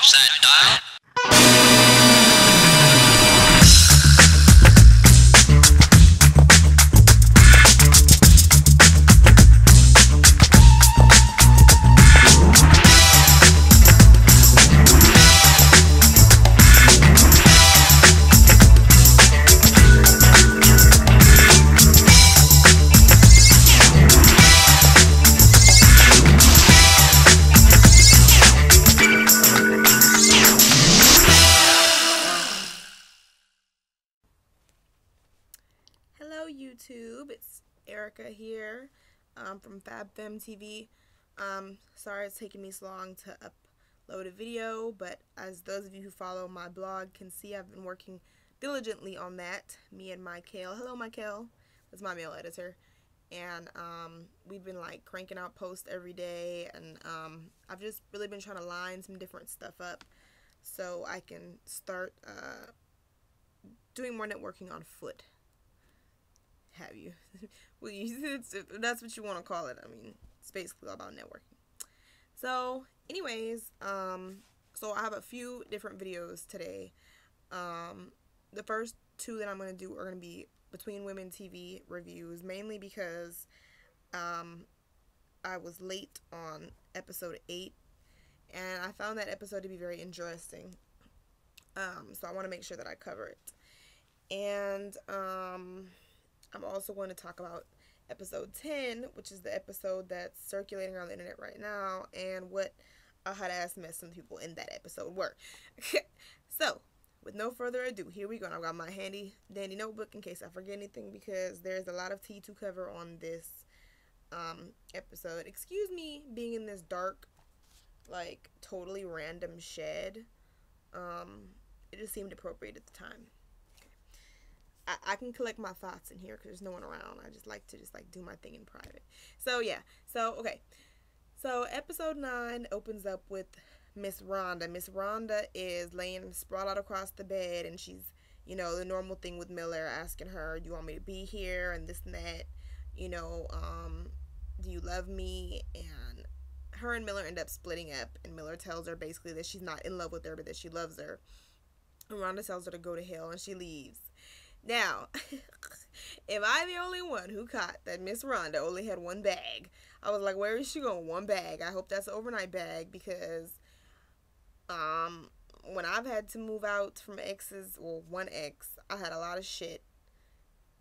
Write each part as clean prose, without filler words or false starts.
Watch that dial. YouTube, it's Erica here from Fab Femme TV. Sorry it's taking me so long to upload a video, but as those of you who follow my blog can see, I've been working diligently on that. Me and Michael, hello Michael, that's my male editor, and we've been like cranking out posts every day, and I've just really been trying to line some different stuff up so I can start doing more networking on foot. Have you? Well, that's what you want to call it. I mean, it's basically all about networking. So, anyways, so I have a few different videos today. The first two that I'm going to do are going to be Between Women TV reviews, mainly because I was late on episode 8, and I found that episode to be very interesting. So I want to make sure that I cover it. And, I'm also going to talk about episode 10, which is the episode that's circulating around the internet right now, and what a hot ass mess some people in that episode were. So, with no further ado, here we go. And I've got my handy dandy notebook in case I forget anything, because there's a lot of tea to cover on this episode. Excuse me being in this dark, like, totally random shed. It just seemed appropriate at the time. I can collect my thoughts in here because there's no one around. I just like to do my thing in private. So yeah. So okay. So episode 9 opens up with Miss Rhonda. Miss Rhonda is laying sprawled out across the bed, and she's, you know, the normal thing with Miller, asking her, "Do you want me to be here?" and this and that. You know, do you love me? And her and Miller end up splitting up, and Miller tells her basically that she's not in love with her, but that she loves her. And Rhonda tells her to go to hell, and she leaves. Now, if I'm the only one who caught that Miss Rhonda only had one bag, I was like, where is she going? One bag. I hope that's an overnight bag, because when I've had to move out from exes, well, one ex, I had a lot of shit.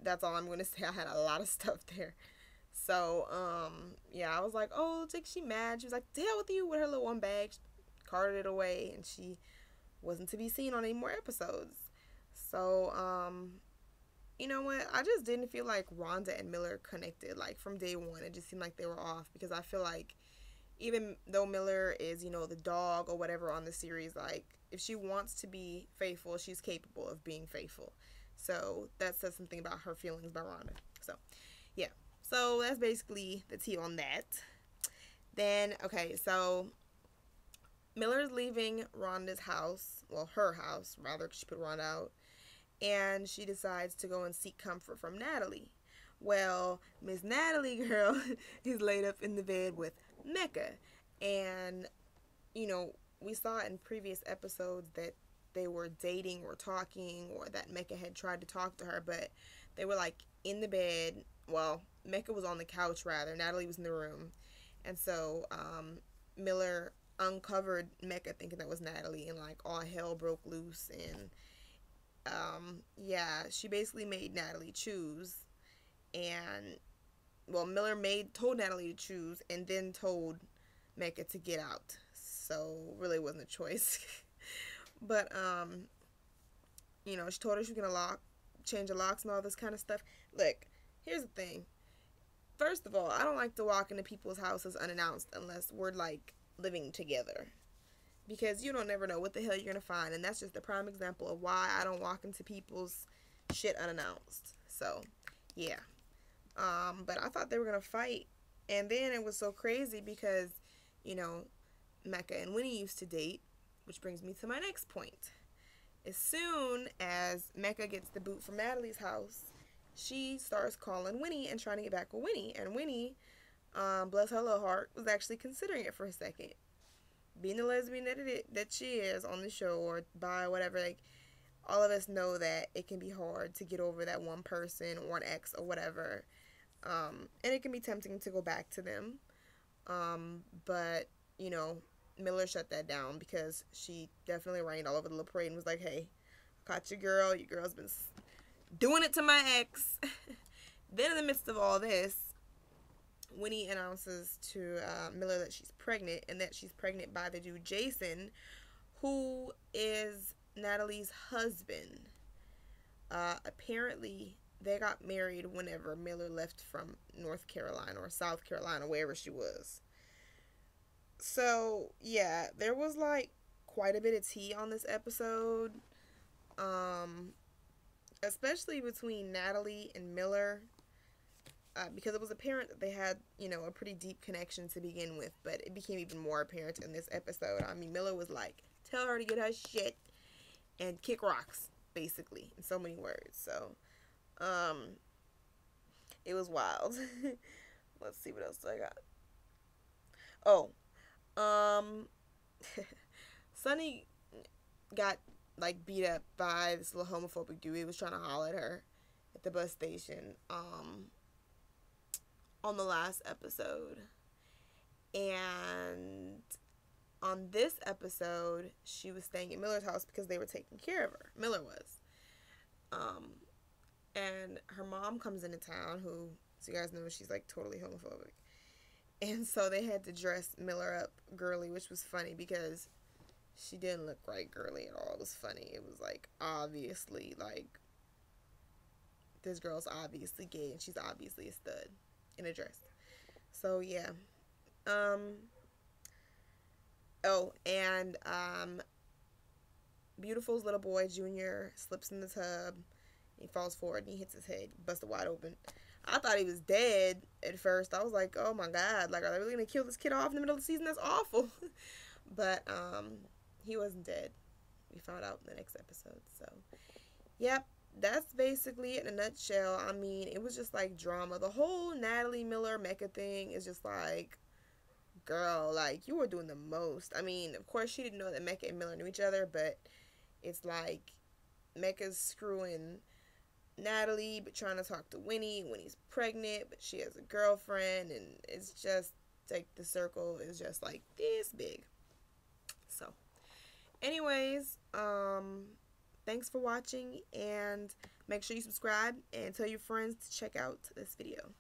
That's all I'm going to say. I had a lot of stuff there. So, yeah, I was like, oh, she mad. She was like, to hell with you, with her little one bag. She carted it away, and she wasn't to be seen on any more episodes. So, you know what, I just didn't feel like Rhonda and Miller connected, like, from day one. It just seemed like they were off, because I feel like even though Miller is, you know, the dog or whatever on the series, like, if she wants to be faithful, she's capable of being faithful. So that says something about her feelings about Rhonda. So, yeah. So that's basically the tea on that. Then, okay, so Miller's leaving Rhonda's house, well, her house, rather, because she put Rhonda out. And she decides to go and seek comfort from Natalie. Well, Miss Natalie, girl, is laid up in the bed with Mecca. And, you know, we saw in previous episodes that they were dating or talking, or that Mecca had tried to talk to her, but they were, like, in the bed. Well, Mecca was on the couch, rather. Natalie was in the room. And so, Miller uncovered Mecca thinking that was Natalie, and, like, all hell broke loose, and yeah, she basically made Natalie choose, and, well, Miller told Natalie to choose, and then told Mecca to get out, so really it wasn't a choice. But, you know, she told her she was gonna change the locks and all this kind of stuff. Look, here's the thing. First of all, I don't like to walk into people's houses unannounced unless we're, like, living together. Because you don't never know what the hell you're going to find. And that's just a prime example of why I don't walk into people's shit unannounced. So, yeah. But I thought they were going to fight. And then it was so crazy because, you know, Mecca and Winnie used to date. Which brings me to my next point. As soon as Mecca gets the boot from Natalie's house, she starts calling Winnie and trying to get back with Winnie. And Winnie, bless her little heart, was actually considering it for a second. being the lesbian that she is on the show, or bi, whatever, like, all of us know that it can be hard to get over that one person or an ex or whatever. And it can be tempting to go back to them. But, you know, Miller shut that down because she definitely rained all over the little parade and was like, hey, caught your girl. Your girl's been doing it to my ex. Then in the midst of all this, Winnie announces to Miller that she's pregnant, and that she's pregnant by the dude Jason, who is Natalie's husband. Apparently, they got married whenever Miller left from North Carolina or South Carolina, wherever she was. So, yeah, there was like quite a bit of tea on this episode. Especially between Natalie and Miller. Because it was apparent that they had, you know, a pretty deep connection to begin with, but it became even more apparent in this episode. I mean, Miller was like, tell her to get her shit and kick rocks, basically, in so many words. So, it was wild. Let's see what else I got. Oh, Sunny got, like, beat up by this little homophobic dude. He was trying to holler at her at the bus station, on the last episode. And on this episode, she was staying at Miller's house because they were taking care of her. Miller was. And her mom comes into town, who, so you guys know, she's like totally homophobic. And so they had to dress Miller up girly, which was funny because she didn't look right girly at all. It was funny. It was like, obviously, like, this girl's obviously gay and she's obviously a stud in a dress. So yeah. Oh, and Beautiful's little boy Junior slips in the tub. He falls forward and he hits his head, busted wide open. I thought he was dead at first. I was like, oh my god, like, are they really gonna kill this kid off in the middle of the season? That's awful. But he wasn't dead. We found out in the next episode. So yep, that's basically it in a nutshell. I mean, it was just like drama. The whole Natalie Miller Mecca thing is just like, girl, like, you were doing the most. I mean, of course she didn't know that Mecca and Miller knew each other, but it's like Mecca's screwing Natalie but trying to talk to Winnie. Winnie's pregnant but she has a girlfriend, and it's just like the circle is just like this big. So anyways, thanks for watching, and make sure you subscribe and tell your friends to check out this video.